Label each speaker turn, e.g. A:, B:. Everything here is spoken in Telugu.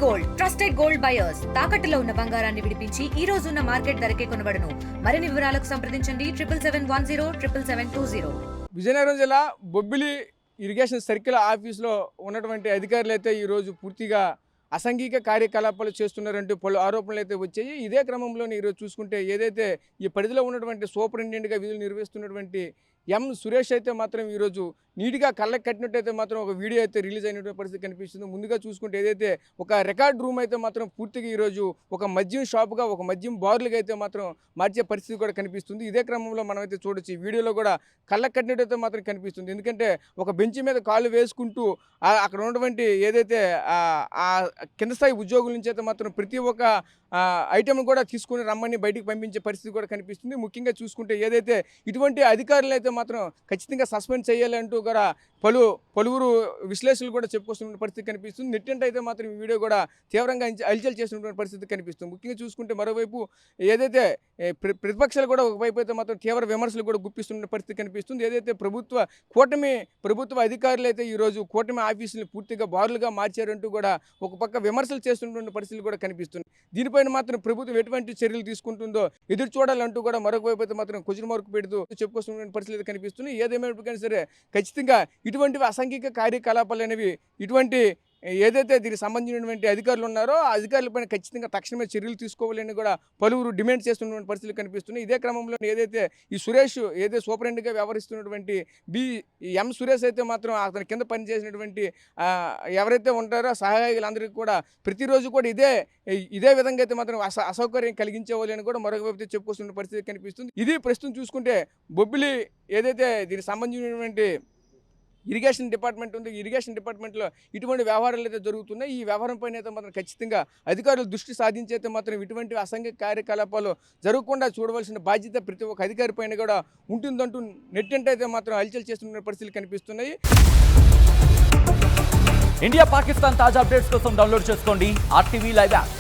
A: గోల్డ్ ట్రస్టెడ్ గోల్డ్ బయర్స్ తాకట్టులో ఉన్న బంగారాన్ని విడిపించి ఈ రోజు ఉన్న మార్కెట్ ధరకే కొనబడును. మరిన్ని వివరాలకు సంప్రదించండి 7771077720.
B: విజయనగరం జిల్లా బొబ్బిలి ఇరిగేషన్ సర్కిల్ ఆఫీసులో ఉన్నటువంటి అధికారులు అయితే ఈరోజు పూర్తిగా అసాంఘిక కార్యకలాపాలు చేస్తున్నారంటూ పలు ఆరోపణలు అయితే వచ్చాయి. ఇదే క్రమంలో ఈరోజు చూసుకుంటే ఏదైతే ఈ పరిధిలో ఉన్నటువంటి సూపరింటెండెంట్గా విధులు నిర్వహిస్తున్నటువంటి ఎం సురేష్ అయితే మాత్రం ఈరోజు నీట్గా కళ్ళకి కట్టినట్టయితే మాత్రం ఒక వీడియో అయితే రిలీజ్ అయినటువంటి పరిస్థితి కనిపిస్తుంది. ముందుగా చూసుకుంటే ఏదైతే ఒక రికార్డ్ రూమ్ అయితే మాత్రం పూర్తిగా ఈరోజు ఒక మద్యం షాప్గా ఒక మద్యం బార్లుగా అయితే మాత్రం మార్చే పరిస్థితి కూడా కనిపిస్తుంది. ఇదే క్రమంలో మనం అయితే చూడొచ్చు, ఈ వీడియోలో కూడా కళ్ళకి కట్టినట్టయితే మాత్రం కనిపిస్తుంది. ఎందుకంటే ఒక బెంచ్ మీద కాళ్ళు వేసుకుంటూ అక్కడ ఉన్నటువంటి ఏదైతే ఆ కింద స్థాయి ఉద్యోగుల నుంచి అయితే మాత్రం ప్రతి ఒక్క ఐటెం కూడా తీసుకుని రమ్మని బయటికి పంపించే పరిస్థితి కూడా కనిపిస్తుంది. ముఖ్యంగా చూసుకుంటే ఏదైతే ఇటువంటి అధికారులు అయితే మాత్రం ఖచ్చితంగా సస్పెండ్ చేయాలంటూ కూడా పలువురు విశ్లేషణలు కూడా చెప్పుకొస్తున్న పరిస్థితి కనిపిస్తుంది. నెట్టింట అయితే మాత్రం ఈ వీడియో కూడా తీవ్రంగా హల్చల్ చేసినటువంటి పరిస్థితి కనిపిస్తుంది. ముఖ్యంగా చూసుకుంటే మరోవైపు ఏదైతే ప్రతిపక్షాలు కూడా ఒకవైపు అయితే మాత్రం తీవ్ర విమర్శలు కూడా గుప్పిస్తున్న పరిస్థితి కనిపిస్తుంది. ఏదైతే ప్రభుత్వ అధికారులు అయితే ఈరోజు కూటమి ఆఫీసులు పూర్తిగా బారులుగా మార్చారంటూ కూడా ఒక పక్క విమర్శలు చేస్తున్నటువంటి పరిస్థితులు కూడా కనిపిస్తుంది. దీనిపైన మాత్రం ప్రభుత్వం ఎటువంటి చర్యలు తీసుకుంటుందో ఎదురు చూడాలంటూ కూడా మరొక వైపు అయితే మాత్రం కుజుమరుకు పెడుతూ చెప్పుకొస్తున్న పరిస్థితులు కనిపిస్తున్నాయి. ఏదేమైనా సరే ఖచ్చితంగా ఇటువంటివి అసాంఘిక కార్యకలాపాలు అనేవి ఇటువంటి ఏదైతే దీనికి సంబంధించినటువంటి అధికారులు ఉన్నారో ఆ అధికారులపైన ఖచ్చితంగా తక్షణమే చర్యలు తీసుకోవాలని కూడా పలువురు డిమాండ్ చేస్తున్నటువంటి పరిస్థితులు కనిపిస్తున్నాయి. ఇదే క్రమంలో ఏదైతే ఈ సురేష్ ఏదైతే సూపరింటెండెంట్గా వ్యవహరిస్తున్నటువంటి ఎం సురేష్ అయితే మాత్రం అతని కింద పనిచేసినటువంటి ఎవరైతే ఉంటారో సహాయకులందరికీ కూడా ప్రతిరోజు కూడా ఇదే విధంగా అయితే మాత్రం అసౌకర్యం కలిగించేవాళ్ళు అని కూడా మరొక వైపు చెప్పుకొస్తున్న పరిస్థితి కనిపిస్తుంది. ఇది ప్రస్తుతం చూసుకుంటే బొబ్బిలి ఏదైతే దీనికి సంబంధించినటువంటి ఇరిగేషన్ డిపార్ట్మెంట్ ఉంది, ఇరిగేషన్ డిపార్ట్మెంట్లో ఇటువంటి వ్యవహారాలు అయితే జరుగుతున్నాయి. ఈ వ్యవహారం పైన అయితే మాత్రం ఖచ్చితంగా అధికారులు దృష్టి సాధించి అయితే మాత్రం ఇటువంటి అసాంఘిక కార్యకలాపాలు జరగకుండా చూడవలసిన బాధ్యత ప్రతి ఒక్క అధికారి పైన కూడా ఉంటుందంటూ నెట్టింట అయితే మాత్రం హల్చల్ చేస్తున్న పరిస్థితులు కనిపిస్తున్నాయి.
C: ఇండియా పాకిస్తాన్ తాజా అప్డేట్స్ కోసం డౌన్లోడ్ చేసుకోండి RTV లైవ్ యాప్.